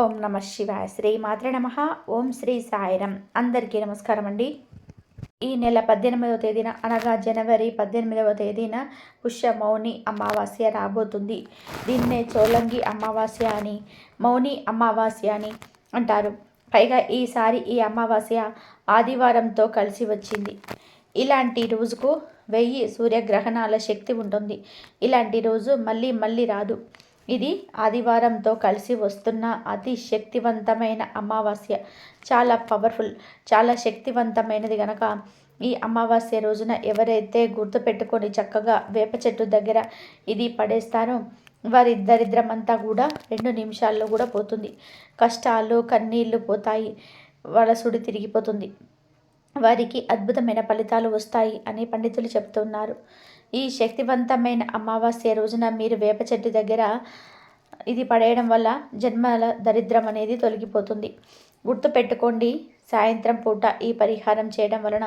ఓం నమ శివాయ. శ్రీ మాత్రే నమ. ఓం శ్రీ సాయిరం. అందరికీ నమస్కారం అండి. ఈ నెల 18వ తేదీన అనగా జనవరి 18వ తేదీన పుష్యమౌని అమావాస్య రాబోతుంది. దీన్నే చోళంగి అమావాస్య అని, మౌని అమావాస్య అని అంటారు. పైగా ఈసారి ఈ అమావాస్య ఆదివారంతో కలిసి వచ్చింది. ఇలాంటి రోజుకు 1000 సూర్యగ్రహణాల శక్తి ఉంటుంది. ఇలాంటి రోజు మళ్ళీ మళ్ళీ రాదు. ఇది ఆదివారంతో కలిసి వస్తున్న అతి శక్తివంతమైన అమావాస్య. చాలా పవర్ఫుల్, చాలా శక్తివంతమైనది గనక ఈ అమావాస్య రోజున ఎవరైతే గుర్తుపెట్టుకొని చక్కగా వేప చెట్టు దగ్గర ఇది పడేస్తారో వారి దరిద్రం అంతా కూడా 2 నిమిషాల్లో కూడా పోతుంది. కష్టాలు కన్నీళ్లు పోతాయి. వాళ్ళ సుడి తిరిగిపోతుంది. వారికి అద్భుతమైన ఫలితాలు వస్తాయి అని పండితులు చెప్తున్నారు. ఈ శక్తివంతమైన అమావాస్య రోజున మీరు వేప చెట్టు దగ్గర ఇది పడేయడం వల్ల జన్మల దరిద్రం అనేది తొలగిపోతుంది. గుర్తుపెట్టుకోండి, సాయంత్రం పూట ఈ పరిహారం చేయడం వలన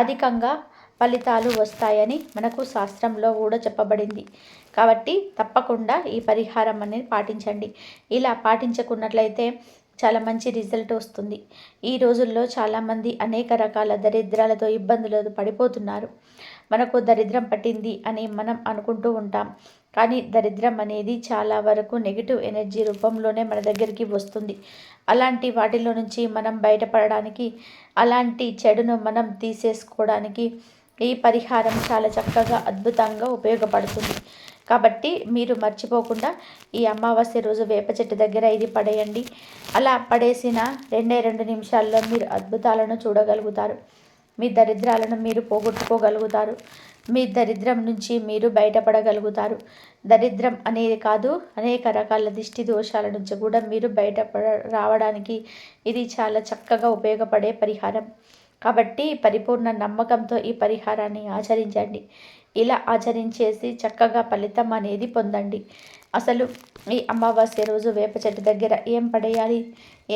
అధికంగా ఫలితాలు వస్తాయని మనకు శాస్త్రంలో కూడా చెప్పబడింది. కాబట్టి తప్పకుండా ఈ పరిహారం అనేది పాటించండి. ఇలా పాటించుకున్నట్లయితే చాలా మంచి రిజల్ట్ వస్తుంది. ఈ రోజుల్లో చాలామంది అనేక రకాల దరిద్రాలతో ఇబ్బందులతో పడిపోతున్నారు. మనకు దరిద్రం పట్టింది అని మనం అనుకుంటూ ఉంటాం. కానీ దరిద్రం అనేది చాలా వరకు నెగిటివ్ ఎనర్జీ రూపంలోనే మన దగ్గరికి వస్తుంది. అలాంటి వాటిలో నుంచి మనం బయటపడడానికి, అలాంటి చెడును మనం తీసేసుకోవడానికి ఈ పరిహారం చాలా చక్కగా అద్భుతంగా ఉపయోగపడుతుంది. కాబట్టి మీరు మర్చిపోకుండా ఈ అమావాస్య రోజు వేప చెట్టు దగ్గర ఇది పడేయండి. అలా పడేసిన 2 నిమిషాల్లో మీరు అద్భుతాలను చూడగలుగుతారు. మీ దరిద్రాలను మీరు పోగొట్టుకోగలుగుతారు. మీ దరిద్రం నుంచి మీరు బయటపడగలుగుతారు. దరిద్రం అనేది కాదు, అనేక రకాల దిష్టి దోషాల నుంచి కూడా మీరు రావడానికి ఇది చాలా చక్కగా ఉపయోగపడే పరిహారం. కాబట్టి పరిపూర్ణ నమ్మకంతో ఈ పరిహారాన్ని ఆచరించండి. ఇలా ఆచరించేసి చక్కగా ఫలితం అనేది పొందండి. అసలు ఈ అమావాస్య రోజు వేప చెట్టు దగ్గర ఏం పడేయాలి,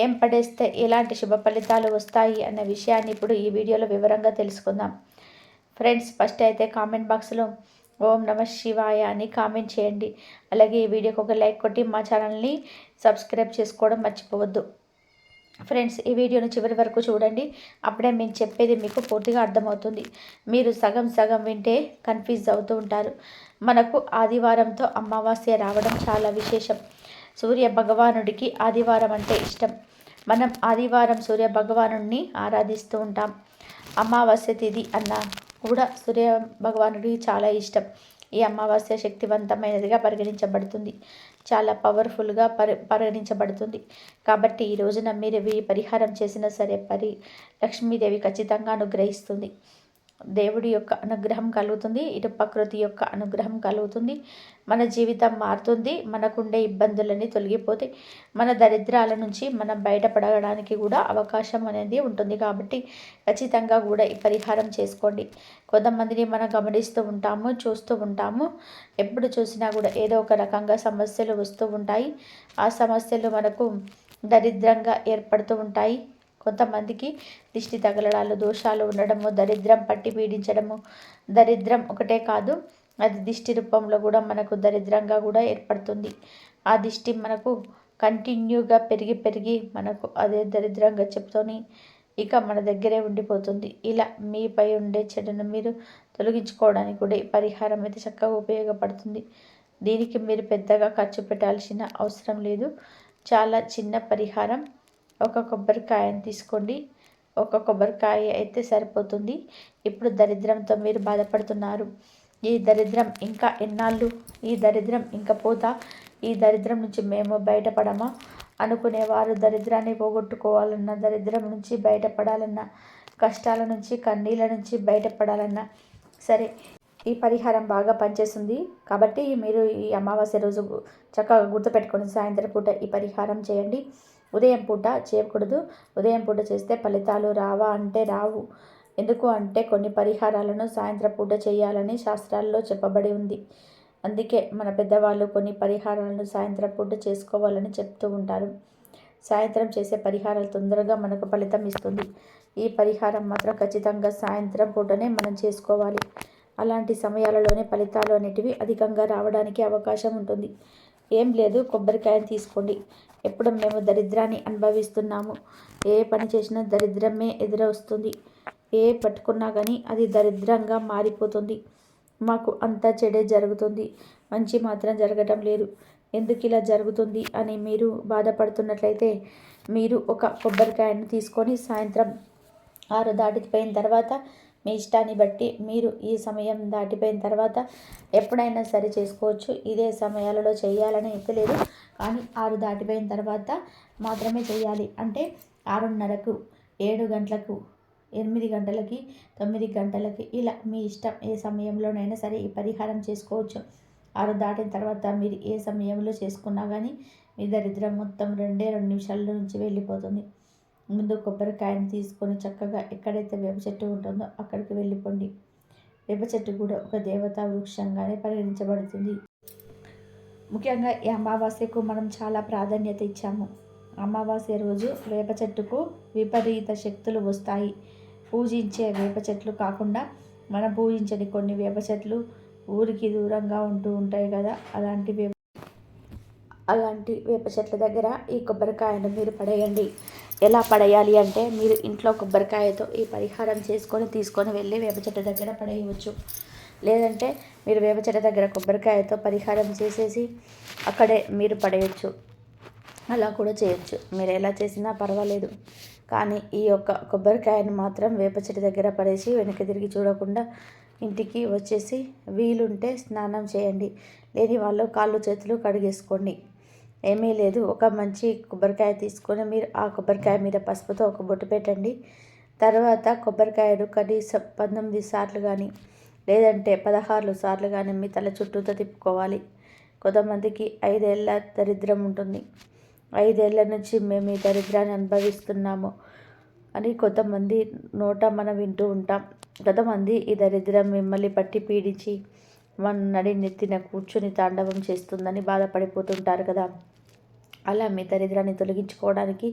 ఏం పడేస్తే ఎలాంటి శుభ ఫలితాలు వస్తాయి అన్న విషయాన్ని ఇప్పుడు ఈ వీడియోలో వివరంగా తెలుసుకుందాం. ఫ్రెండ్స్, ఫస్ట్ అయితే కామెంట్ బాక్స్లో ఓం నమ శివాయ అని కామెంట్ చేయండి. అలాగే ఈ వీడియోకి ఒక లైక్ కొట్టి మా ఛానల్ని సబ్స్క్రైబ్ చేసుకోవడం మర్చిపోవద్దు. ఫ్రెండ్స్, ఈ వీడియోను చివరి వరకు చూడండి. అప్పుడే మేము చెప్పేది మీకు పూర్తిగా అర్థమవుతుంది. మీరు సగం సగం వింటే కన్ఫ్యూజ్ అవుతూ ఉంటారు. మనకు ఆదివారంతో అమావాస్య రావడం చాలా విశేషం. సూర్య భగవానుడికి ఆదివారం అంటే ఇష్టం. మనం ఆదివారం సూర్య భగవానుడిని ఆరాధిస్తూ ఉంటాం. అమావాస్య తిథి అన్న కూడా సూర్య భగవానుడికి చాలా ఇష్టం. ఈ అమావాస్య శక్తివంతమైనదిగా పరిగణించబడుతుంది. చాలా పవర్ఫుల్గా పరిగణించబడుతుంది. కాబట్టి ఈ రోజున మీరు ఈ పరిహారం చేసినా సరే లక్ష్మీదేవి ఖచ్చితంగా అనుగ్రహిస్తుంది. దేవుడి యొక్క అనుగ్రహం కలుగుతుంది. ఇటు ప్రకృతి యొక్క అనుగ్రహం కలుగుతుంది. మన జీవితం మారుతుంది. మనకుండే ఇబ్బందులన్నీ తొలగిపోతే మన దరిద్రాల నుంచి మనం బయటపడడానికి కూడా అవకాశం అనేది ఉంటుంది. కాబట్టి ఖచ్చితంగా కూడా ఈ పరిహారం చేసుకోండి. కొంతమందిని మనం గమనిస్తూ ఉంటాము, చూస్తూ ఉంటాము. ఎప్పుడు చూసినా కూడా ఏదో ఒక రకంగా సమస్యలు వస్తూ ఉంటాయి. ఆ సమస్యలు మనకు దరిద్రంగా ఏర్పడుతూ ఉంటాయి. కొంతమందికి దిష్టి తగలడాలు, దోషాలు ఉండడము, దరిద్రం పట్టి పీడించడము. దరిద్రం ఒకటే కాదు, అది దిష్టి రూపంలో కూడా మనకు దరిద్రంగా కూడా ఏర్పడుతుంది. ఆ దిష్టి మనకు కంటిన్యూగా పెరిగి పెరిగి మనకు అదే దరిద్రంగా చెప్తూనే ఇక మన దగ్గరే ఉండిపోతుంది. ఇలా మీపై ఉండే చెడును మీరు తొలగించుకోవడానికి కూడా ఈ పరిహారం అయితే చక్కగా ఉపయోగపడుతుంది. దీనికి మీరు పెద్దగా ఖర్చు పెట్టాల్సిన అవసరం లేదు. చాలా చిన్న పరిహారం. ఒక కొబ్బరికాయను తీసుకోండి. ఒక కొబ్బరికాయ అయితే సరిపోతుంది. ఇప్పుడు దరిద్రంతో మీరు బాధపడుతున్నారు. ఈ దరిద్రం ఇంకా ఎన్నాళ్ళు, ఈ దరిద్రం ఇంకా పోతా, ఈ దరిద్రం నుంచి మేము బయటపడమా అనుకునేవారు, దరిద్రాన్ని పోగొట్టుకోవాలన్నా, దరిద్రం నుంచి బయటపడాలన్నా, కష్టాల నుంచి కన్నీళ్ళ నుంచి బయటపడాలన్నా సరే ఈ పరిహారం బాగా పనిచేస్తుంది. కాబట్టి మీరు ఈ అమావాస్య రోజు చక్కగా గుర్తుపెట్టుకొని సాయంత్రం పూట ఈ పరిహారం చేయండి. ఉదయం పూట చేయకూడదు. ఉదయం పూట చేస్తే ఫలితాలు రావా అంటే రావు. ఎందుకు అంటే కొన్ని పరిహారాలను సాయంత్రం పూట చేయాలని శాస్త్రాల్లో చెప్పబడి ఉంది. అందుకే మన పెద్దవాళ్ళు కొన్ని పరిహారాలను సాయంత్రం పూట చేసుకోవాలని చెప్తూ ఉంటారు. సాయంత్రం చేసే పరిహారాలు తొందరగా మనకు ఫలితం ఇస్తుంది. ఈ పరిహారం మాత్రం ఖచ్చితంగా సాయంత్రం పూటనే మనం చేసుకోవాలి. అలాంటి సమయాలలోనే ఫలితాలు అనేటివి అధికంగా రావడానికి అవకాశం ఉంటుంది. ఏం లేదు, కొబ్బరికాయని తీసుకోండి. ఎప్పుడు మేము దరిద్రాన్ని అనుభవిస్తున్నాము. ఏ పని చేసినా దరిద్రమే ఎదురొస్తుంది. ఏ పట్టుకున్నా కానీ అది దరిద్రంగా మారిపోతుంది. మాకు అంతా చెడే జరుగుతుంది, మంచి మాత్రం జరగటం లేదు. ఎందుకు ఇలా జరుగుతుంది అని మీరు బాధపడుతున్నట్లయితే మీరు ఒక కొబ్బరికాయను తీసుకొని సాయంత్రం 6 దాటిపోయిన తర్వాత మీ ఇష్టాన్ని బట్టి మీరు ఈ సమయం దాటిపోయిన తర్వాత ఎప్పుడైనా సరే చేసుకోవచ్చు. ఇదే సమయాలలో చేయాలని అయితే లేదు, కానీ 6 దాటిపోయిన తర్వాత మాత్రమే చేయాలి. అంటే 6:30కు, 7 గంటలకు, 8 గంటలకి, 9 గంటలకి, ఇలా మీ ఇష్టం. ఏ సమయంలోనైనా సరే ఈ పరిహారం చేసుకోవచ్చు. 6 దాటిన తర్వాత మీరు ఏ సమయంలో చేసుకున్నా కానీ మీ దరిద్రం మొత్తం 2 నిమిషాల నుంచి వెళ్ళిపోతుంది. ముందు కొబ్బరికాయను తీసుకొని చక్కగా ఎక్కడైతే వేప చెట్టు ఉంటుందో అక్కడికి వెళ్ళిపోండి. వేప చెట్టు కూడా ఒక దేవతా వృక్షంగానే పరిగణించబడుతుంది. ముఖ్యంగా ఈ అమావాస్యకు మనం చాలా ప్రాధాన్యత ఇచ్చాము. అమావాస్య రోజు వేప చెట్టుకు విపరీత శక్తులు వస్తాయి. పూజించే వేప చెట్లు కాకుండా మనం పూజించని కొన్ని వేప చెట్లు ఊరికి దూరంగా ఉంటూ ఉంటాయి కదా, అలాంటి వేప చెట్ల దగ్గర ఈ కొబ్బరికాయను మీరు పడేయండి. ఎలా పడేయాలి అంటే మీరు ఇంట్లో కొబ్బరికాయతో ఈ పరిహారం చేసుకొని తీసుకొని వెళ్ళి వేప చెట్టు దగ్గర పడేయవచ్చు. లేదంటే మీరు వేప చెట్టు దగ్గర కొబ్బరికాయతో పరిహారం చేసేసి అక్కడే మీరు పడేయచ్చు. అలా కూడా చేయొచ్చు. మీరు ఎలా చేసినా పర్వాలేదు. కానీ ఈ యొక్క కొబ్బరికాయను మాత్రం వేప చెట్టు దగ్గర పడేసి వెనక్కి తిరిగి చూడకుండా ఇంటికి వచ్చేసి వీలుంటే స్నానం చేయండి. లేని వాళ్ళు కాళ్ళు చేతులు కడిగేసుకోండి. ఏమీ లేదు, ఒక మంచి కొబ్బరికాయ తీసుకొని మీరు ఆ కొబ్బరికాయ మీద పసుపుతో ఒక బొట్టు పెట్టండి. తర్వాత కొబ్బరికాయను కనీసం 19 సార్లు కానీ లేదంటే 16 సార్లు కానీ మీ తల చుట్టూతో తిప్పుకోవాలి. కొంతమందికి 5 ఏళ్ళ దరిద్రం ఉంటుంది. 5 ఏళ్ళ నుంచి మేము ఈ దరిద్రాన్ని అనుభవిస్తున్నాము అని కొంతమంది నోట మనం వింటూ ఉంటాం. కొంతమంది ఈ దరిద్రం మిమ్మల్ని పట్టి పీడించి మన నడి నెత్తిన కూర్చుని తాండవం చేస్తుందని బాధపడిపోతుంటారు కదా. అలా మీ దరిద్రాన్ని తొలగించుకోవడానికి,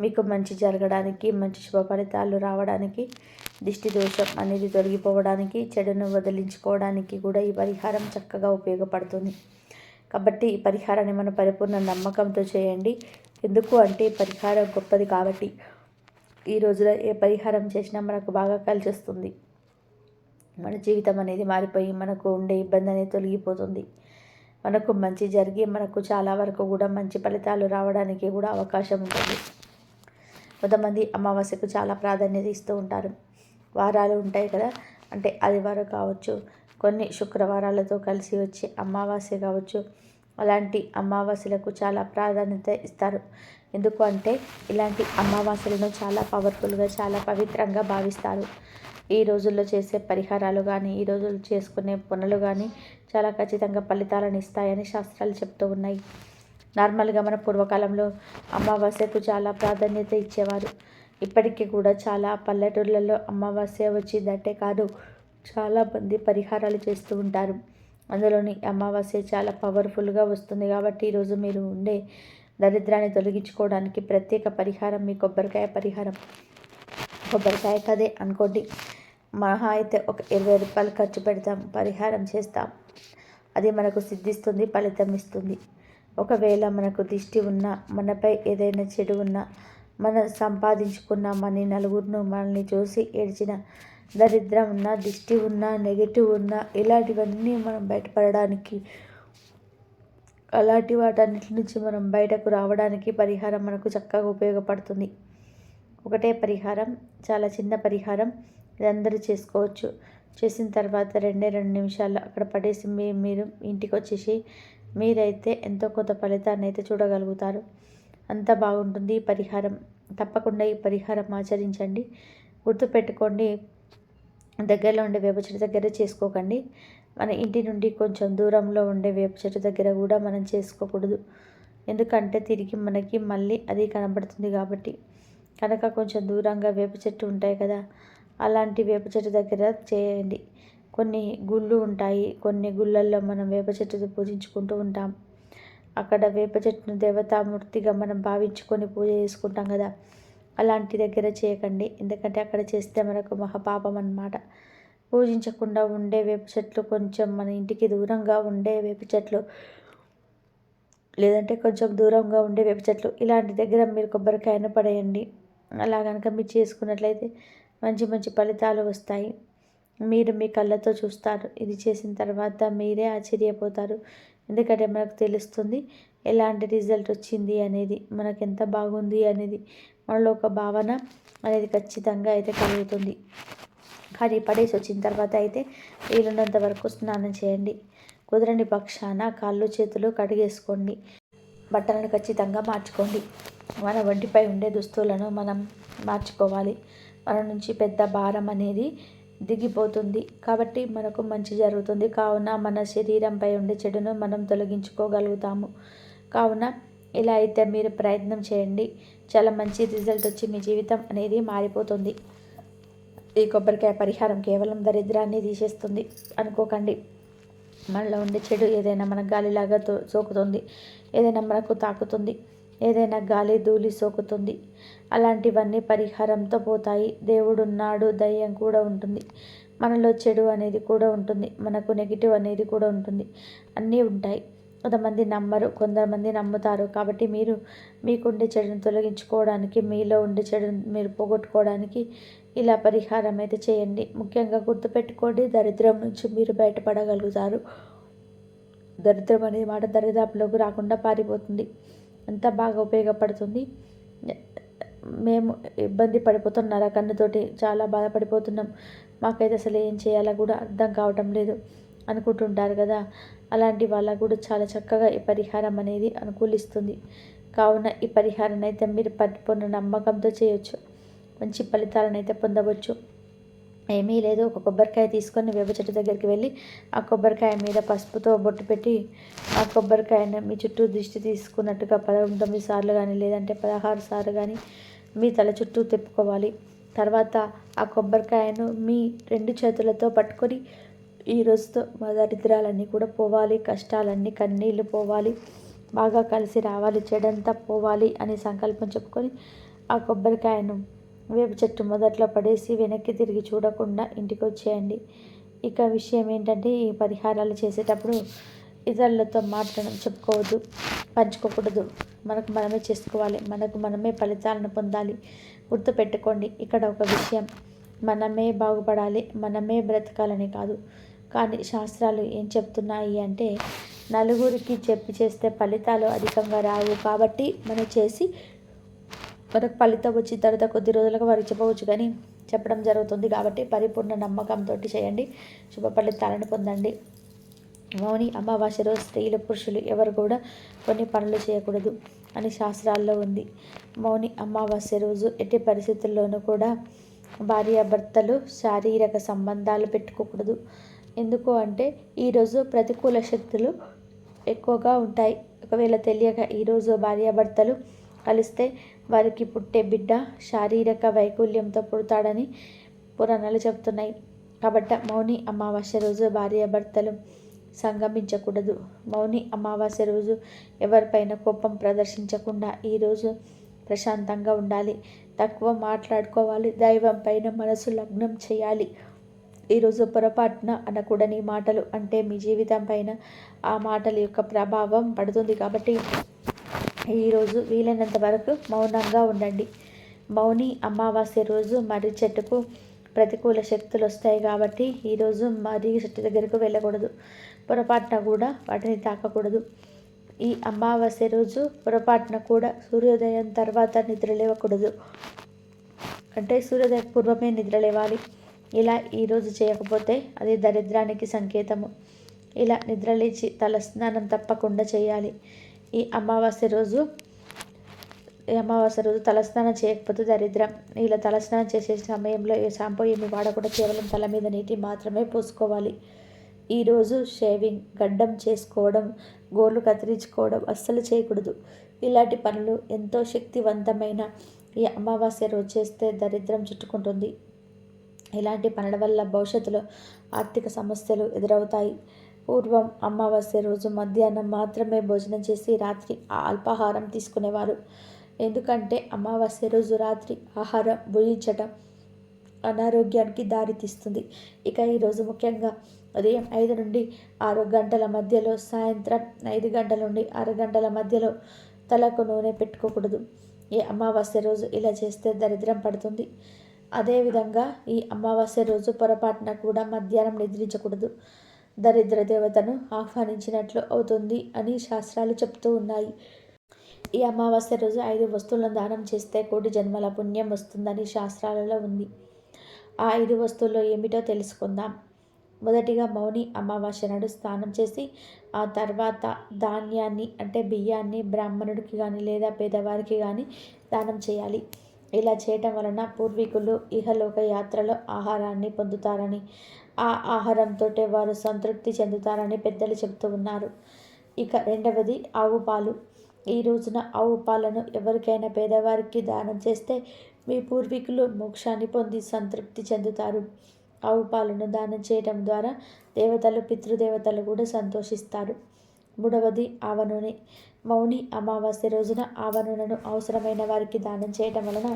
మీకు మంచి జరగడానికి, మంచి శుభ ఫలితాలు రావడానికి, దిష్టి దోషం అనేది తొలగిపోవడానికి, చెడును వదిలించుకోవడానికి కూడా ఈ పరిహారం చక్కగా ఉపయోగపడుతుంది. కాబట్టి ఈ పరిహారాన్ని మన పరిపూర్ణ నమ్మకంతో చేయండి. ఎందుకు అంటే ఈ పరిహారం గొప్పది కాబట్టి. ఈ రోజులో ఏ పరిహారం చేసినా మనకు బాగా కలిసి వస్తుంది. మన జీవితం అనేది మారిపోయి మనకు ఉండే ఇబ్బంది అనేది తొలగిపోతుంది. మనకు మంచి జరిగి మనకు చాలా వరకు కూడా మంచి ఫలితాలు రావడానికి కూడా అవకాశం ఉంటుంది. కొంతమంది అమావాస్యకు చాలా ప్రాధాన్యత ఇస్తూ ఉంటారు. వారాలు ఉంటాయి కదా, అంటే ఆదివారం కావచ్చు, కొన్ని శుక్రవారాలతో కలిసి వచ్చే అమావాస్య కావచ్చు, అలాంటి అమావాస్యలకు చాలా ప్రాధాన్యత ఇస్తారు. ఎందుకు అంటే ఇలాంటి అమావాస్యలను చాలా పవర్ఫుల్గా, చాలా పవిత్రంగా భావిస్తారు. ఈ రోజుల్లో చేసే పరిహారాలు కానీ, ఈ రోజుల్లో చేసుకునే పనులు కానీ చాలా ఖచ్చితంగా ఫలితాలను ఇస్తాయని శాస్త్రాలు చెప్తూ ఉన్నాయి. నార్మల్గా మన పూర్వకాలంలో అమావాస్యకు చాలా ప్రాధాన్యత ఇచ్చేవారు. ఇప్పటికీ కూడా చాలా పల్లెటూళ్ళల్లో అమావాస్య వచ్చిందంటే కాదు, చాలామంది పరిహారాలు చేస్తూ ఉంటారు. అందులోని అమావాస్య చాలా పవర్ఫుల్గా వస్తుంది కాబట్టి ఈరోజు మీరు ఉండే దరిద్రాన్ని తొలగించుకోవడానికి ప్రత్యేక పరిహారం మీ కొబ్బరికాయ పరిహారం. కొబ్బరికాయ కదే అనుకోండి, మహా అయితే ఒక 20 రూపాయలు ఖర్చు పెడతాం, పరిహారం చేస్తాం, అది మనకు సిద్ధిస్తుంది, ఫలితం ఇస్తుంది. ఒకవేళ మనకు దిష్టి ఉన్నా, మనపై ఏదైనా చెడు ఉన్నా, మనం సంపాదించుకున్న నలుగురిను మనల్ని చూసి ఏడ్చిన దరిద్రం ఉన్నా, దిష్టి ఉన్నా, నెగిటివ్ ఉన్నా, ఇలాంటివన్నీ మనం బయటపడడానికి, అలాంటి వాటన్నిటి నుంచి మనం బయటకు రావడానికి పరిహారం మనకు చక్కగా ఉపయోగపడుతుంది. ఒకటే పరిహారం, చాలా చిన్న పరిహారం, ఇది అందరూ చేసుకోవచ్చు. చేసిన తర్వాత 2 నిమిషాల్లో అక్కడ పడేసి మీరు ఇంటికి వచ్చేసి మీరైతే ఎంతో కొంత ఫలితాన్ని అయితే చూడగలుగుతారు. అంత బాగుంటుంది ఈ పరిహారం. తప్పకుండా ఈ పరిహారం ఆచరించండి. గుర్తుపెట్టుకోండి, దగ్గరలో ఉండే వేప చెట్టు దగ్గర చేసుకోకండి. మన ఇంటి నుండి కొంచెం దూరంలో ఉండే వేప చెట్టు దగ్గర కూడా మనం చేసుకోకూడదు. ఎందుకంటే తిరిగి మనకి మళ్ళీ అది కనబడుతుంది కాబట్టి. కనుక కొంచెం దూరంగా వేప చెట్టు ఉంటాయి కదా, అలాంటి వేప చెట్టు దగ్గర చేయండి. కొన్ని గుళ్ళు ఉంటాయి, కొన్ని గుళ్ళల్లో మనం వేప చెట్టుని పూజించుకుంటూ ఉంటాం. అక్కడ వేప చెట్టును దేవతామూర్తిగా మనం భావించుకొని పూజ చేసుకుంటాం కదా, అలాంటి దగ్గర చేయకండి. ఎందుకంటే అక్కడ చేస్తే మనకు మహాపాపం అన్నమాట. పూజించకుండా ఉండే వేప చెట్లు, కొంచెం మన ఇంటికి దూరంగా ఉండే వేప చెట్లు లేదంటే కొంచెం దూరంగా ఉండే వేప చెట్లు ఇలాంటి దగ్గర మీరు కొబ్బరికాయను పడేయండి. అలా కనుక మీరు చేసుకున్నట్లయితే మంచి మంచి ఫలితాలు వస్తాయి. మీరు మీ కళ్ళతో చూస్తారు. ఇది చేసిన తర్వాత మీరే ఆశ్చర్యపోతారు. ఎందుకంటే మనకు తెలుస్తుంది ఎలాంటి రిజల్ట్ వచ్చింది అనేది, మనకు ఎంత బాగుంది అనేది, మనలో ఒక భావన అనేది ఖచ్చితంగా అయితే కలుగుతుంది. కానీ పడేసి వచ్చిన తర్వాత అయితే వీలున్నంత వరకు స్నానం చేయండి. కుదరని పక్షాన కాళ్ళు చేతులు కడిగేసుకోండి. బట్టలను ఖచ్చితంగా మార్చుకోండి. మన ఒంటిపై ఉండే దుస్తులను మనం మార్చుకోవాలి. మన నుంచి పెద్ద భారం అనేది దిగిపోతుంది. కాబట్టి మనకు మంచి జరుగుతుంది. కావున మన శరీరంపై ఉండే చెడును మనం తొలగించుకోగలుగుతాము. కావున ఇలా అయితే మీరు ప్రయత్నం చేయండి. చాలా మంచి రిజల్ట్ వచ్చి మీ జీవితం అనేది మారిపోతుంది. ఈ కొబ్బరికాయ పరిహారం కేవలం దరిద్రాన్ని తీసేస్తుంది అనుకోకండి. మనలో ఉండే చెడు ఏదైనా మన గాలిలాగా సోకుతుంది, ఏదైనా మనకు తాకుతుంది, ఏదైనా గాలి ధూళి సోకుతుంది, అలాంటివన్నీ పరిహారంతో పోతాయి. దేవుడున్నాడు, దయ్యం కూడా ఉంటుంది, మనలో చెడు అనేది కూడా ఉంటుంది, మనకు నెగిటివ్ అనేది కూడా ఉంటుంది, అన్నీ ఉంటాయి. కొంతమంది నమ్మరు, కొంతమంది నమ్ముతారు. కాబట్టి మీరు మీకుండే చెడును తొలగించుకోవడానికి, మీలో ఉండే చెడును మీరు పోగొట్టుకోవడానికి ఇలా పరిహారం అయితే చేయండి. ముఖ్యంగా గుర్తుపెట్టుకోండి, దరిద్రం నుంచి మీరు బయటపడగలుగుతారు. దరిద్రం అనే మాట దరిదాపులోకి రాకుండా పారిపోతుంది. అంత బాగా ఉపయోగపడుతుంది. మేము ఇబ్బంది పడిపోతున్నారా కన్నుతోటి చాలా బాధపడిపోతున్నాం, మాకైతే అసలు ఏం చేయాలో కూడా అర్థం కావటం లేదు అనుకుంటుంటారు కదా. అలాంటి వాళ్ళకు కూడా చాలా చక్కగా ఈ పరిహారం అనేది అనుకూలిస్తుంది. కావున ఈ పరిహారాన్ని అయితే మీరు పరిపూర్ణ నమ్మకంతో చేయొచ్చు. మంచి ఫలితాలను అయితే పొందవచ్చు. ఏమీ లేదు, ఒక కొబ్బరికాయ తీసుకొని వేప చెట్టు దగ్గరికి వెళ్ళి ఆ కొబ్బరికాయ మీద పసుపుతో బొట్టు పెట్టి ఆ కొబ్బరికాయను మీ చుట్టూ దిష్టి తీసుకున్నట్టుగా 19 సార్లు కానీ లేదంటే 16 సార్లు కానీ మీ తల చుట్టూ తిప్పుకోవాలి. తర్వాత ఆ కొబ్బరికాయను మీ 2 చేతులతో పట్టుకొని ఈ రోజుతో మా దరిద్రాలన్నీ కూడా పోవాలి, కష్టాలన్నీ కన్నీళ్ళు పోవాలి, బాగా కలిసి రావాలి, చెడంతా పోవాలి అని సంకల్పం చెప్పుకొని ఆ కొబ్బరికాయను వేప చెట్టు మొదట్లో పడేసి వెనక్కి తిరిగి చూడకుండా ఇంటికి వచ్చేయండి. ఇక విషయం ఏంటంటే, ఈ పరిహారాలు చేసేటప్పుడు ఇతరులతో మాట్లాడడం చెప్పుకోవద్దు, పంచుకోకూడదు. మనకు మనమే చేసుకోవాలి, మనకు మనమే ఫలితాలను పొందాలి. గుర్తుపెట్టుకోండి, ఇక్కడ ఒక విషయం, మనమే బాగుపడాలి, మనమే బ్రతకాలని కాదు. కానీ శాస్త్రాలు ఏం చెప్తున్నాయి అంటే, నలుగురికి చెప్పి చేస్తే ఫలితాలు అధికంగా రావు. కాబట్టి మనం చేసి మనకు ఫలితం వచ్చిన తర్వాత కొద్ది రోజులకు వారికి చెప్పవచ్చు, కానీ చెప్పడం జరుగుతుంది. కాబట్టి పరిపూర్ణ నమ్మకంతో చేయండి, శుభ ఫలితాలను పొందండి. మౌని అమావాస్య రోజు స్త్రీలు పురుషులు ఎవరు కూడా కొన్ని పనులు చేయకూడదు అని శాస్త్రాల్లో ఉంది. మౌని అమావాస్య రోజు ఎట్టి పరిస్థితుల్లోనూ కూడా భార్యాభర్తలు శారీరక సంబంధాలు పెట్టుకోకూడదు. ఎందుకు అంటే ఈరోజు ప్రతికూల శక్తులు ఎక్కువగా ఉంటాయి. ఒకవేళ తెలియక ఈరోజు భార్యాభర్తలు కలిస్తే వారికి పుట్టే బిడ్డ శారీరక వైకల్యంతో పుడతాడని పురాణాలు చెబుతున్నాయి. కాబట్టి మౌని అమావాస్య రోజు భార్యాభర్తలు సంగమించకూడదు. మౌని అమావాస్య రోజు ఎవరిపైన కోపం ప్రదర్శించకుండా ఈరోజు ప్రశాంతంగా ఉండాలి, తక్కువ మాట్లాడుకోవాలి, దైవం పైన మనసు లగ్నం చేయాలి. ఈరోజు పొరపాటున అనకూడని మాటలు అంటే మీ జీవితం పైన ఆ మాటల యొక్క ప్రభావం పడుతుంది. కాబట్టి ఈరోజు వీలైనంత వరకు మౌనంగా ఉండండి. మౌని అమావాస్య రోజు మర్రి చెట్టుకు ప్రతికూల శక్తులు వస్తాయి. కాబట్టి ఈరోజు మర్రి చెట్టు దగ్గరకు వెళ్ళకూడదు, పొరపాటున కూడా వాటిని తాకకూడదు. ఈ అమావాస్య రోజు పొరపాటున కూడా సూర్యోదయం తర్వాత నిద్ర లేవకూడదు, అంటే సూర్యోదయ పూర్వమే నిద్ర లేవాలి. ఇలా ఈరోజు చేయకపోతే అది దరిద్రానికి సంకేతము. ఇలా నిద్రలేచి తలస్నానం తప్పకుండా చేయాలి. ఈ అమావాస్య రోజు తలస్నానం చేయకపోతే దరిద్రం. ఇలా తలస్నానం చేసే సమయంలో ఏ షాంపూ ఏమి వాడకుండా కేవలం తల మీద నీటి మాత్రమే పూసుకోవాలి. ఈరోజు షేవింగ్, గడ్డం చేసుకోవడం, గోర్లు కత్తిరించుకోవడం అస్సలు చేయకూడదు. ఇలాంటి పనులు ఎంతో శక్తివంతమైన ఈ అమావాస్య రోజు చేస్తే దరిద్రం చుట్టుకుంటుంది. ఇలాంటి పనుల వల్ల భవిష్యత్తులో ఆర్థిక సమస్యలు ఎదురవుతాయి. పూర్వం అమావాస్య రోజు మధ్యాహ్నం మాత్రమే భోజనం చేసి రాత్రి అల్పాహారం తీసుకునేవారు. ఎందుకంటే అమావాస్య రోజు రాత్రి ఆహారం భుజించటం అనారోగ్యానికి దారితీస్తుంది. ఇక ఈరోజు ముఖ్యంగా ఉదయం 5 నుండి 6 గంటల మధ్యలో, సాయంత్రం 5 గంటల నుండి 6 గంటల మధ్యలో తలకు నూనె పెట్టుకోకూడదు. ఈ అమావాస్య రోజు ఇలా చేస్తే దరిద్రం పడుతుంది. అదేవిధంగా ఈ అమావాస్య రోజు పొరపాటున కూడా మధ్యాహ్నం నిద్రించకూడదు. దరిద్ర దేవతను ఆహ్వానించినట్లు అవుతుంది అని శాస్త్రాలు చెప్తూ ఉన్నాయి. ఈ అమావాస్య రోజు 5 వస్తువులను దానం చేస్తే కోటి జన్మల పుణ్యం వస్తుందని శాస్త్రాలలో ఉంది. ఆ 5 వస్తువుల్లో ఏమిటో తెలుసుకుందాం. మొదటిగా మౌని అమావాస్య నాడు స్నానం చేసి ఆ తర్వాత ధాన్యాన్ని అంటే బియ్యాన్ని బ్రాహ్మణుడికి కానీ లేదా పేదవారికి కానీ దానం చేయాలి. ఇలా చేయటం వలన పూర్వీకులు ఇహలోక యాత్రలో ఆహారాన్ని పొందుతారని, ఆ ఆహారంతో వారు సంతృప్తి చెందుతారని పెద్దలు చెబుతూ ఉన్నారు. ఇక రెండవది ఆవు పాలు. ఈ రోజున ఆవు పాలను ఎవరికైనా పేదవారికి దానం చేస్తే మీ పూర్వీకులు మోక్షాన్ని పొంది సంతృప్తి చెందుతారు. ఆవు పాలను దానం చేయడం ద్వారా దేవతలు పితృదేవతలు కూడా సంతోషిస్తారు. మూడవది ఆవ నూనె. మౌని అమావాస్య రోజున ఆవ నూనెను అవసరమైన వారికి దానం చేయడం వలన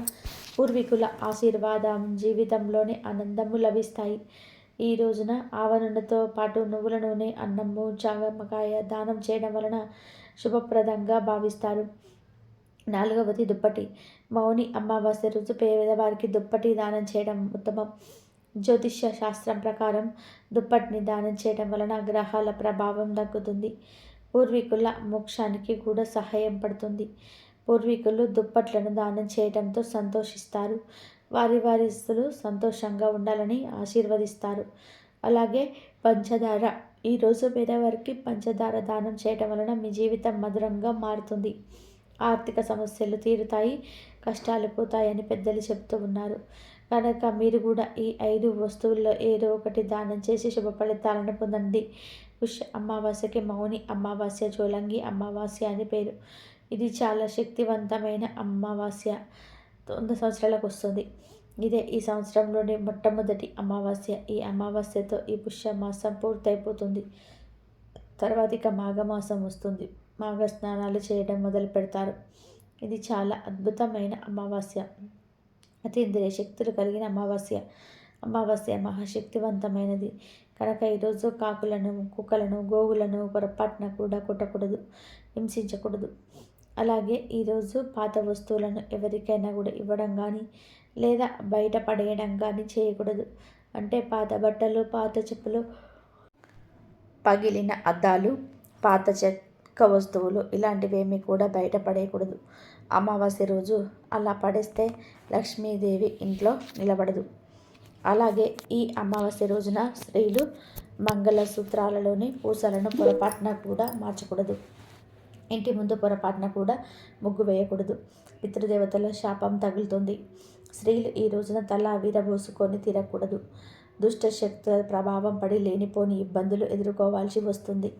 పూర్వీకుల ఆశీర్వాదం జీవితంలోనే ఆనందము లభిస్తాయి. ఈ రోజున ఆవ నూనెతో పాటు నువ్వుల నూనె, అన్నము, చామకాయ దానం చేయడం వలన శుభప్రదంగా భావిస్తారు. నాలుగవది దుప్పటి. మౌని అమావాస్య రోజు పేదవారికి దుప్పటి దానం చేయడం ఉత్తమం. జ్యోతిష్య శాస్త్రం ప్రకారం దుప్పటిని దానం చేయడం వలన గ్రహాల ప్రభావం తగ్గుతుంది. పూర్వీకుల మోక్షానికి కూడా సహాయం పడుతుంది. పూర్వీకులు దుప్పట్లను దానం చేయడంతో సంతోషిస్తారు. వారి వారిస్తులు సంతోషంగా ఉండాలని ఆశీర్వదిస్తారు. అలాగే పంచదార. ఈరోజు పేదవారికి పంచదార దానం చేయడం వలన మీ జీవితం మధురంగా మారుతుంది. ఆర్థిక సమస్యలు తీరుతాయి, కష్టాలు పోతాయని పెద్దలు చెప్తూ ఉన్నారు. కనుక మీరు కూడా ఈ 5 వస్తువుల్లో ఏదో ఒకటి దానం చేసి శుభ ఫలితాలను పొందండి. పుష్య అమావాస్యకి మౌని అమావాస్య, జోలంగి అమావాస్య అని పేరు. ఇది చాలా శక్తివంతమైన అమావాస్య. 100 సంవత్సరాలకు వస్తుంది. ఇదే ఈ సంవత్సరంలోని మొట్టమొదటి అమావాస్య. ఈ అమావాస్యతో ఈ పుష్యమాసం పూర్తయిపోతుంది. తర్వాత ఇక మాఘమాసం వస్తుంది. మాఘ స్నానాలు చేయడం మొదలు పెడతారు. ఇది చాలా అద్భుతమైన అమావాస్య. అతీంద్రియ శక్తులు కలిగిన అమావాస్య. అమావాస్య మహాశక్తివంతమైనది కనుక ఈరోజు కాకులను, కుక్కలను, గోవులను పొరపాటున కూడా కొట్టకూడదు, హింసించకూడదు. అలాగే ఈరోజు పాత వస్తువులను ఎవరికైనా కూడా ఇవ్వడం కానీ లేదా బయట పడేయడం కానీ చేయకూడదు. అంటే పాత బట్టలు, పాత చెప్పులు, పగిలిన అద్దాలు, పాత చెక్క వస్తువులు ఇలాంటివేమీ కూడా బయట పడేయకూడదు. అమావాస్య రోజు అలా పడేస్తే లక్ష్మీదేవి ఇంట్లో నిలబడదు. అలాగే ఈ అమావాస్య రోజున స్త్రీలు మంగళసూత్రాలలోని పూసలను పొరపాటున కూడా మార్చకూడదు. ఇంటి ముందు పొరపాటున కూడా ముగ్గు వేయకూడదు. పితృదేవతల శాపం తగులుతుంది. స్త్రీలు ఈ రోజున తల విరబోసుకొని తిరగకూడదు. దుష్ట శక్తుల ప్రభావం పడి లేనిపోని ఇబ్బందులు ఎదుర్కోవాల్సి వస్తుంది.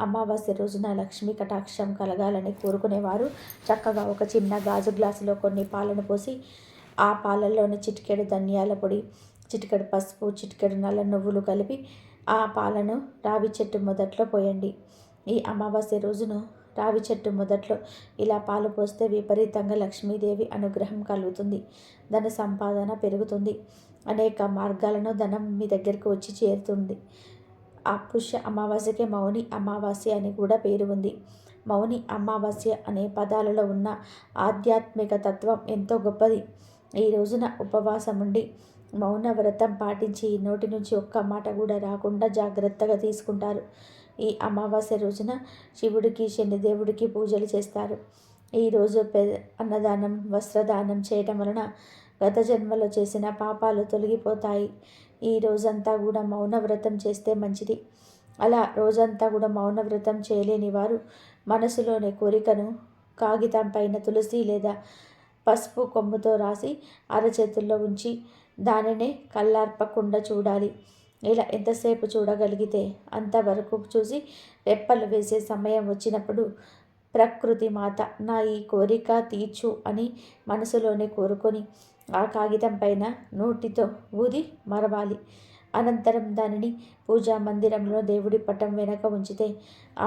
అమావాస్య రోజున లక్ష్మీ కటాక్షం కలగాలని కోరుకునేవారు చక్కగా ఒక చిన్న గాజు గ్లాసులో కొన్ని పాలను పోసి ఆ పాలల్లోని చిటికెడు ధనియాల పొడి, చిటికెడు పసుపు, చిటికెడు నల్ల నువ్వులు కలిపి ఆ పాలను రావి చెట్టు మొదట్లో పోయండి. ఈ అమావాస్య రోజున రావి చెట్టు మొదట్లో ఇలా పాలు పోస్తే విపరీతంగా లక్ష్మీదేవి అనుగ్రహం కలుగుతుంది. ధన సంపాదన పెరుగుతుంది. అనేక మార్గాలను ధనం మీ దగ్గరకు వచ్చి చేరుతుంది. ఆ పుష్య అమావాస్యకి మౌని అమావాస్య అని కూడా పేరు ఉంది. మౌని అమావాస్య అనే పదాలలో ఉన్న ఆధ్యాత్మిక తత్వం ఎంతో గొప్పది. ఈ రోజున ఉపవాసం ఉండి మౌన వ్రతం పాటించి నోటి నుంచి ఒక్క మాట కూడా రాకుండా జాగ్రత్తగా తీసుకుంటారు. ఈ అమావాస్య రోజున శివుడికి, శనిదేవుడికి పూజలు చేస్తారు. ఈరోజు అన్నదానం, వస్త్రదానం చేయటం వలన గత జన్మలో చేసిన పాపాలు తొలగిపోతాయి. ఈ రోజంతా కూడా మౌన వ్రతం చేస్తే మంచిది. అలా రోజంతా కూడా మౌన వ్రతం చేయలేని వారు మనసులోని కోరికను కాగితం పైన తులసి లేదా పసుపు కొమ్ముతో రాసి అరచేతుల్లో ఉంచి దానినే కళ్ళార్పకుండా చూడాలి. ఇలా ఎంతసేపు చూడగలిగితే అంతవరకు చూసి రెప్పలు వేసే సమయం వచ్చినప్పుడు ప్రకృతి మాత నా ఈ కోరిక తీర్చు అని మనసులోనే కోరుకొని ఆ కాగితం పైన నోటితో ఊది మరవాలి. అనంతరం దానిని పూజా మందిరంలో దేవుడి పటం వెనక ఉంచితే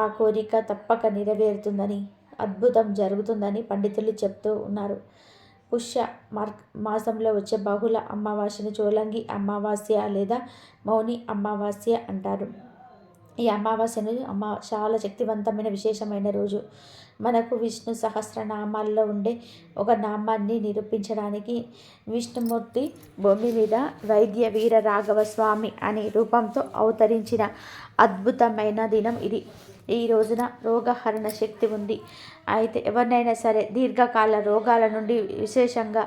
ఆ కోరిక తప్పక నెరవేరుతుందని, అద్భుతం జరుగుతుందని పండితులు చెప్తూ ఉన్నారు. పుష్య మాసంలో వచ్చే బహుళ అమావాస్యను చోలంగి అమావాస్య లేదా మౌని అమావాస్య అంటారు. ఈ అమావాస్యను చాలా శక్తివంతమైన విశేషమైన రోజు. మనకు విష్ణు సహస్రనామాల్లో ఉండే ఒక నామాన్ని నిరూపించడానికి విష్ణుమూర్తి భూమి మీద వైద్య వీర రాఘవ స్వామి అనే రూపంతో అవతరించిన అద్భుతమైన దినం ఇది. ఈ రోజున రోగహరణ శక్తి ఉంది. అయితే ఎవరినైనా సరే దీర్ఘకాల రోగాల నుండి విశేషంగా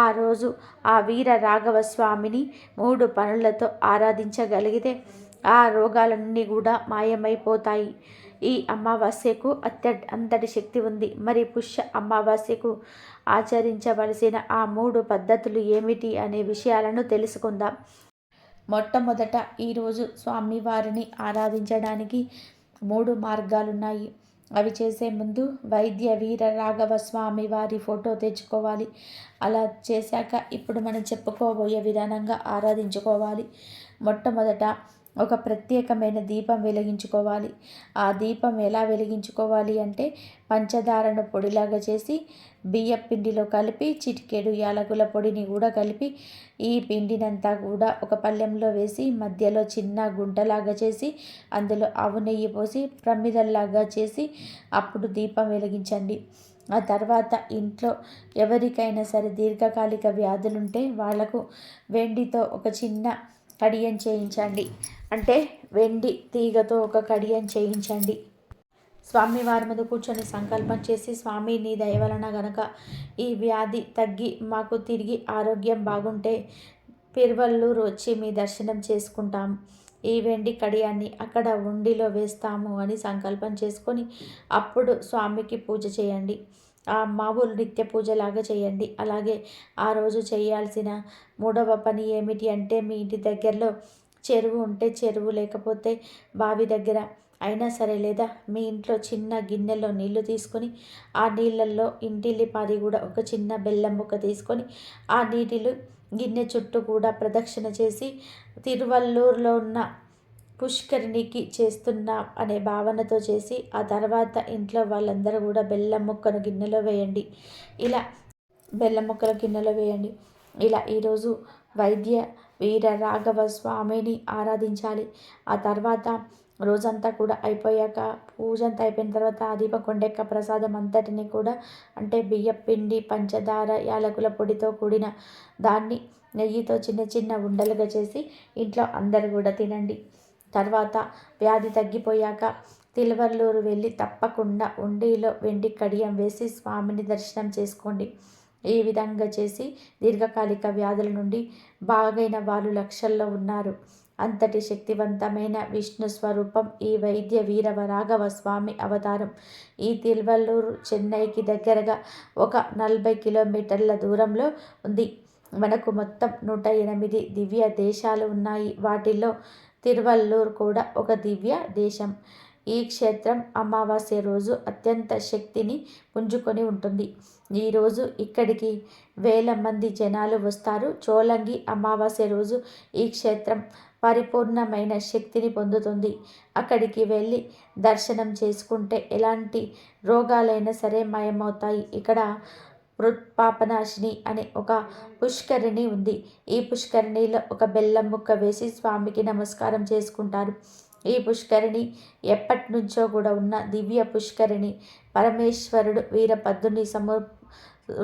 ఆ రోజు ఆ వీర రాఘవ స్వామిని 3 పనులతో ఆరాధించగలిగితే ఆ రోగాలన్నీ కూడా మాయమైపోతాయి. ఈ అమావాస్యకు అంతటి శక్తి ఉంది. మరి పుష్య అమావాస్యకు ఆచరించవలసిన ఆ 3 పద్ధతులు ఏమిటి అనే విషయాలను తెలుసుకుందాం. మొట్టమొదట ఈరోజు స్వామివారిని ఆరాధించడానికి 3 మార్గాలున్నాయి. అవి చేసే ముందు వైద్య వీర రాఘవ స్వామి వారి ఫోటో తెచ్చుకోవాలి. అలా చేశాక ఇప్పుడు మనం చెప్పుకోబోయే విధానంగా ఆరాధించుకోవాలి. మొట్టమొదట ఒక ప్రత్యేకమైన దీపం వెలిగించుకోవాలి. ఆ దీపం ఎలా వెలిగించుకోవాలి అంటే పంచదారను పొడిలాగా చేసి బియ్యం పిండిలో కలిపి చిటికెడు యాలకుల పొడిని కూడా కలిపి ఈ పిండినంతా కూడా ఒక పళ్ళెంలో వేసి మధ్యలో చిన్న గుంటలాగా చేసి అందులో ఆవు నెయ్యి పోసి ప్రమిదల్లాగా చేసి అప్పుడు దీపం వెలిగించండి. ఆ తర్వాత ఇంట్లో ఎవరికైనా సరే దీర్ఘకాలిక వ్యాధులుంటే వాళ్లకు వెండితో ఒక చిన్న కడియం చేయించండి. అంటే వెండి తీగతో ఒక కడియం చేయించండి. స్వామివారి మీద కూర్చొని సంకల్పం చేసి, స్వామి నీ దయ వలన గనక ఈ వ్యాధి తగ్గి మాకు తిరిగి ఆరోగ్యం బాగుంటే పిర్వల్లూరు వచ్చి మీ దర్శనం చేసుకుంటాం. ఈ వెండి కడియాన్ని అక్కడ ఉండిలో వేస్తాము అని సంకల్పం చేసుకొని అప్పుడు స్వామికి పూజ చేయండి. ఆ మామూలు నిత్య పూజలాగా చేయండి. అలాగే ఆ రోజు చేయాల్సిన 3వ పని ఏమిటి అంటే మీ ఇంటి దగ్గరలో చెరువు ఉంటే చెరువు, లేకపోతే బావి దగ్గర అయినా సరే, లేదా మీ ఇంట్లో చిన్న గిన్నెలో నీళ్లు తీసుకొని ఆ నీళ్ళల్లో ఇంటిల్లిపాది కూడా ఒక చిన్న బెల్లం ముక్క తీసుకొని ఆ నీటిలో గిన్నె చుట్టూ కూడా ప్రదక్షిణ చేసి తిరువల్లూరులో ఉన్న పుష్కరిణికి చేస్తున్నాం అనే భావనతో చేసి ఆ తర్వాత ఇంట్లో వాళ్ళందరూ కూడా బెల్లం ముక్కను గిన్నెలో వేయండి. ఇలా బెల్లం ముక్కల గిన్నెలో వేయండి. ఇలా ఈరోజు వైద్య వీర రాఘవ స్వామిని ఆరాధించాలి. ఆ తర్వాత రోజంతా కూడా అయిపోయాక పూజ అంతా అయిపోయిన తర్వాత ఆ దీపం కొండెక్క ప్రసాదం అంతటిని కూడా అంటే బియ్యం పిండి, పంచదార, యాలకుల పొడితో కూడిన దాన్ని నెయ్యితో చిన్న చిన్న ఉండలుగా చేసి ఇంట్లో అందరు కూడా తినండి. తర్వాత వ్యాధి తగ్గిపోయాక తిరువల్లూరు వెళ్ళి తప్పకుండా ఉండిలో వెండి కడియం వేసి స్వామిని దర్శనం చేసుకోండి. ఈ విధంగా చేసి దీర్ఘకాలిక వ్యాధుల నుండి బాగైన వాళ్ళు లక్షల్లో ఉన్నారు. అంతటి శక్తివంతమైన విష్ణు స్వరూపం ఈ వైద్య వీరవ రాఘవ స్వామి అవతారం. ఈ తిరువల్లూరు చెన్నైకి దగ్గరగా ఒక 40 కిలోమీటర్ల దూరంలో ఉంది. మనకు మొత్తం 108 దివ్య దేశాలు ఉన్నాయి. వాటిల్లో తిరువల్లూరు కూడా ఒక దివ్య దేశం. ఈ క్షేత్రం అమావాస్య రోజు అత్యంత శక్తిని పుంజుకొని ఉంటుంది. ఈరోజు ఇక్కడికి వేల మంది జనాలు వస్తారు. చోలంగి అమావాస్య రోజు ఈ క్షేత్రం పరిపూర్ణమైన శక్తిని పొందుతుంది. అక్కడికి వెళ్ళి దర్శనం చేసుకుంటే ఎలాంటి రోగాలైనా సరే మాయమవుతాయి. ఇక్కడ మృత్పాపనాశిని అనే ఒక పుష్కరిణి ఉంది. ఈ పుష్కరిణిలో ఒక బెల్లం ముక్క వేసి స్వామికి నమస్కారం చేసుకుంటారు. ఈ పుష్కరిణి ఎప్పటి నుంచో కూడా ఉన్న దివ్య పుష్కరిణి. పరమేశ్వరుడు వీరభద్రుని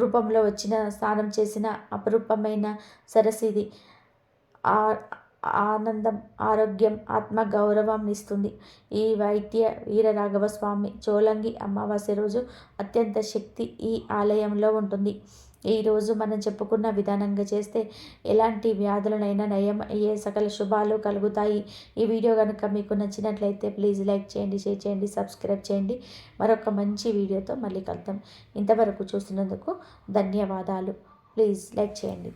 రూపంలో వచ్చిన స్నానం చేసిన అపరూపమైన సరస్సు ఇది. ఆనందం, ఆరోగ్యం, ఆత్మగౌరవం ఇస్తుంది. ఈ వైద్య వీరరాఘవ స్వామి చోలంగి అమావాస్య రోజు అత్యంత శక్తి ఈ ఆలయంలో ఉంటుంది. ఈరోజు మనం చెప్పుకున్న విధానంగా చేస్తే ఎలాంటి వ్యాధులనైనా నయం అయ్యే సకల శుభాలు కలుగుతాయి. ఈ వీడియో కనుక మీకు నచ్చినట్లయితే ప్లీజ్ లైక్ చేయండి, షేర్ చేయండి, సబ్స్క్రైబ్ చేయండి. మరొక మంచి వీడియోతో మళ్ళీ కలుద్దాం. ఇంతవరకు చూసినందుకు ధన్యవాదాలు. ప్లీజ్ లైక్ చేయండి.